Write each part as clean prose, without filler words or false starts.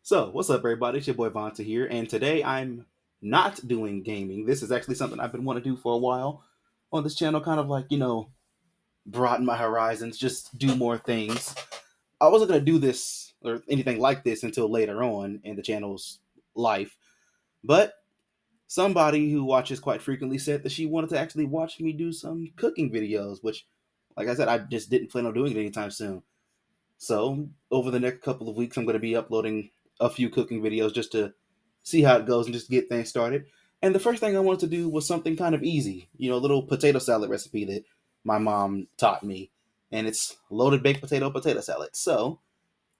So, what's up, everybody? It's your boy Vonta here, and today I'm not doing gaming. This is actually something I've been wanting to do for a while on this channel, kind of like, broaden my horizons, just do more things. I wasn't going to do this or anything like this until later on in the channel's life, but somebody who watches quite frequently said that she wanted to actually watch me do some cooking videos, which, like I said, I just didn't plan on doing it anytime soon. So, over the next couple of weeks, I'm going to be uploading a few cooking videos just to see how it goes and just get things started. And the first thing I wanted to do was something kind of easy, a little potato salad recipe that my mom taught me. And it's loaded baked potato salad. So,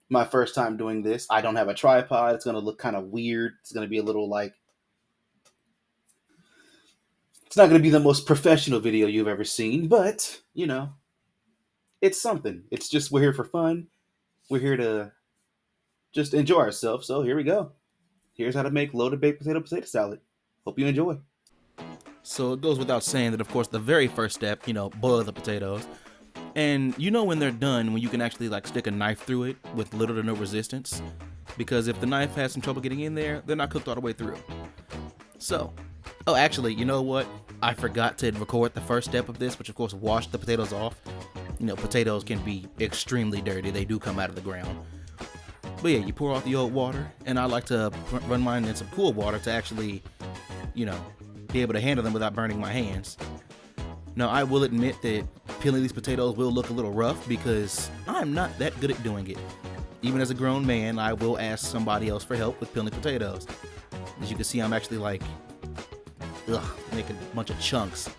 my first time doing this, I don't have a tripod. It's going to look kind of weird. It's going to be a little like, it's not going to be the most professional video you've ever seen, but, it's something. It's just, we're here for fun. We're here to just enjoy ourselves. So, here we go. Here's how to make loaded baked potato salad. Hope you enjoy. So it goes without saying that, of course, the very first step, boil the potatoes. And you know when they're done, when you can actually like stick a knife through it with little to no resistance. Because if the knife has some trouble getting in there, they're not cooked all the way through. So, oh, actually, you know what? I forgot to record the first step of this, which of course, wash the potatoes off. Potatoes can be extremely dirty. They do come out of the ground. But yeah, you pour out the old water, and I like to run mine in some cool water to actually, be able to handle them without burning my hands. Now, I will admit that peeling these potatoes will look a little rough because I'm not that good at doing it. Even as a grown man, I will ask somebody else for help with peeling potatoes. As you can see, I'm actually like, making a bunch of chunks.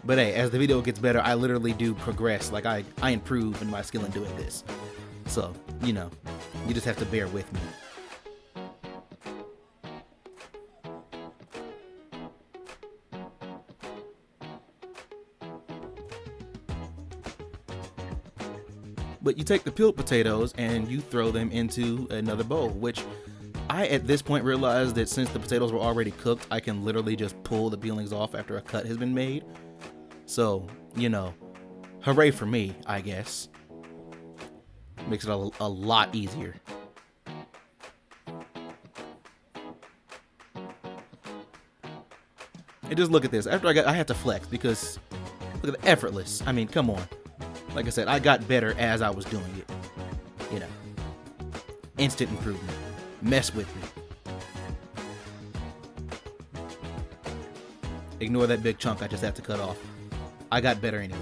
But hey, as the video gets better, I literally do progress. Like I improve in my skill in doing this. So, you just have to bear with me. But you take the peeled potatoes and you throw them into another bowl, which I at this point realized that since the potatoes were already cooked, I can literally just pull the peelings off after a cut has been made. So, hooray for me, I guess. Makes it a lot easier. And just look at this. After I had to flex because look at the effortless. I mean, come on. Like I said, I got better as I was doing it. Instant improvement. Mess with me. Ignore that big chunk I just had to cut off. I got better anyway.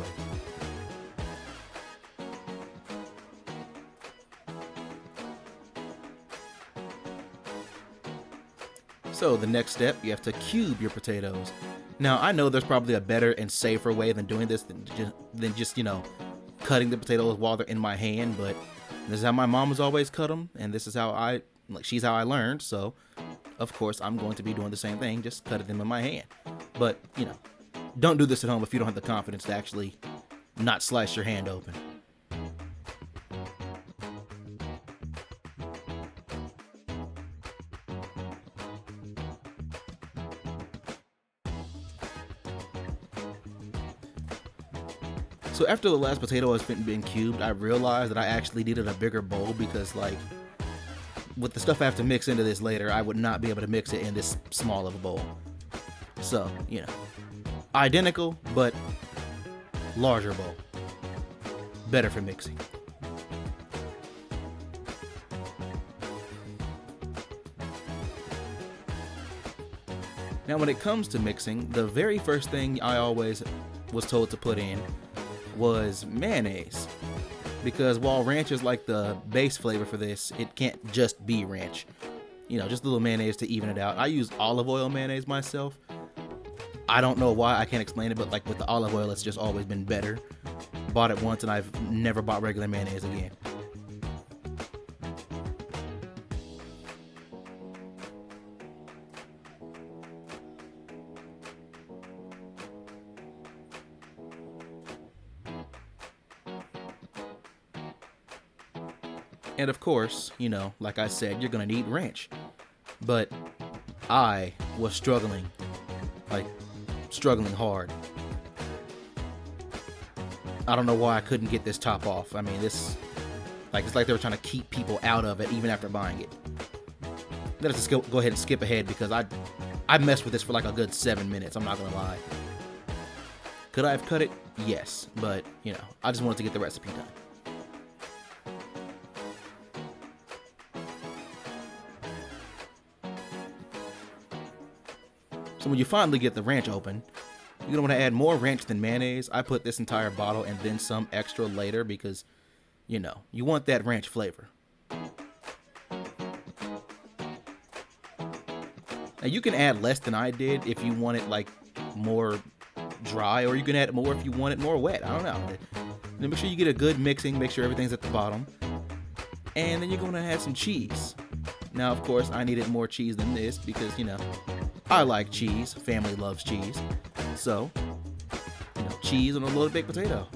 So the next step, you have to cube your potatoes. Now, I know there's probably a better and safer way than doing this than just cutting the potatoes while they're in my hand, but this is how my mom has always cut them, and this is how she's how I learned, so of course I'm going to be doing the same thing, just cutting them in my hand. But, don't do this at home if you don't have the confidence to actually not slice your hand open. So after the last potato has been cubed, I realized that I actually needed a bigger bowl because, like, with the stuff I have to mix into this later, I would not be able to mix it in this small of a bowl. So, identical, but larger bowl. Better for mixing. Now, when it comes to mixing, the very first thing I always was told to put in was mayonnaise, because while ranch is like the base flavor for this, it can't just be ranch. Just a little mayonnaise to even it out. I use olive oil mayonnaise myself. I don't know why, I can't explain it, but like with the olive oil, it's just always been better. Bought it once and I've never bought regular mayonnaise again. And of course, like I said, you're gonna need ranch. But I was struggling hard. I don't know why I couldn't get this top off. I mean, Like, it's like they were trying to keep people out of it even after buying it. Let's just go ahead and skip ahead because I messed with this for like a good 7 minutes. I'm not gonna lie. Could I have cut it? Yes, but you know, I just wanted to get the recipe done. So when you finally get the ranch open, you're gonna want to add more ranch than mayonnaise. I put this entire bottle and then some extra later because, you know, you want that ranch flavor. Now you can add less than I did if you want it like more dry, or you can add more if you want it more wet. I don't know. Then make sure you get a good mixing, make sure everything's at the bottom. And then you're gonna add some cheese. Now, of course, I needed more cheese than this because, you know, I like cheese. Family loves cheese. So, you know, cheese on a loaded baked potato.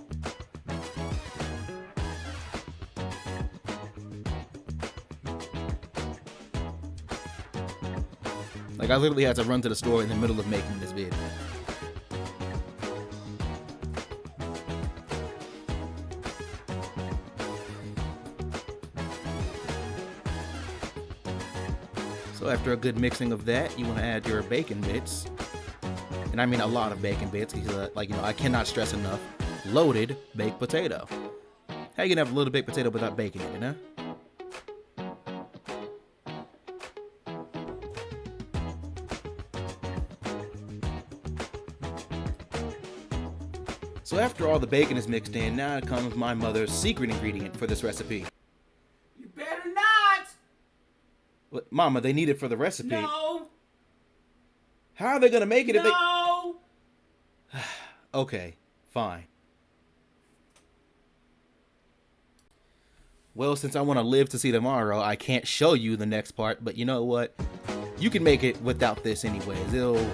Like, I literally had to run to the store in the middle of making this vid. So after a good mixing of that, you want to add your bacon bits. And I mean a lot of bacon bits because, like, you know, I cannot stress enough, loaded baked potato. How you gonna have a loaded baked potato without bacon in it, huh? So after all the bacon is mixed in, now comes my mother's secret ingredient for this recipe. You better not! What, Mama, they need it for the recipe. No! How are they gonna make it if they... No! Okay, fine. Well, since I want to live to see tomorrow, I can't show you the next part, but you know what? You can make it without this anyways. It'll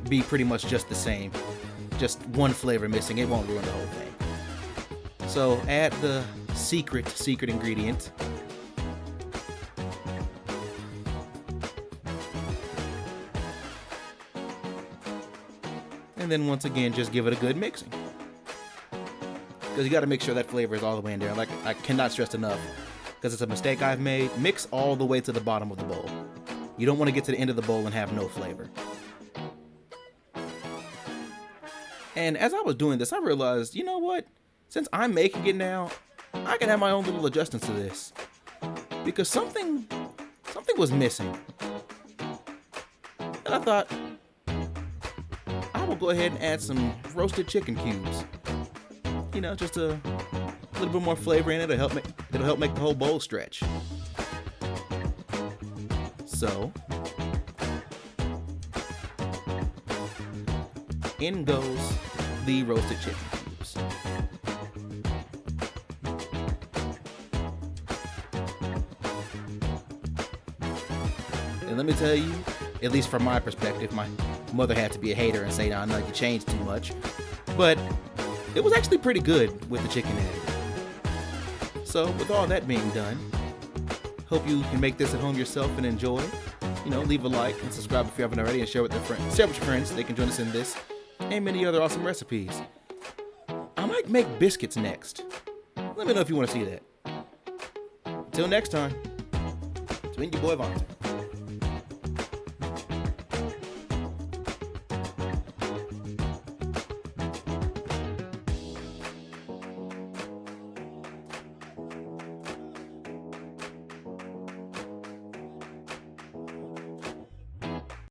be pretty much just the same. Just one flavor missing. It won't ruin the whole thing. So add the secret ingredient. And then once again, just give it a good mixing. Because you got to make sure that flavor is all the way in there. Like, I cannot stress enough, because it's a mistake I've made. Mix all the way to the bottom of the bowl. You don't want to get to the end of the bowl and have no flavor. And as I was doing this, I realized, you know what? Since I'm making it now, I can have my own little adjustments to this. Because something was missing. And I thought, I will go ahead and add some roasted chicken cubes. You know, just a little bit more flavor in it. It'll help make the whole bowl stretch. So, in goes the roasted chicken cubes. And let me tell you, at least from my perspective, my mother had to be a hater and say, "No, no, you changed too much." But it was actually pretty good with the chicken in it. So, with all that being done, hope you can make this at home yourself and enjoy. You know, leave a like and subscribe if you haven't already, and share with your friends. They can join us in this and many other awesome recipes. I might make biscuits next. Let me know if you want to see that. Until next time, it's been your boy Vontae.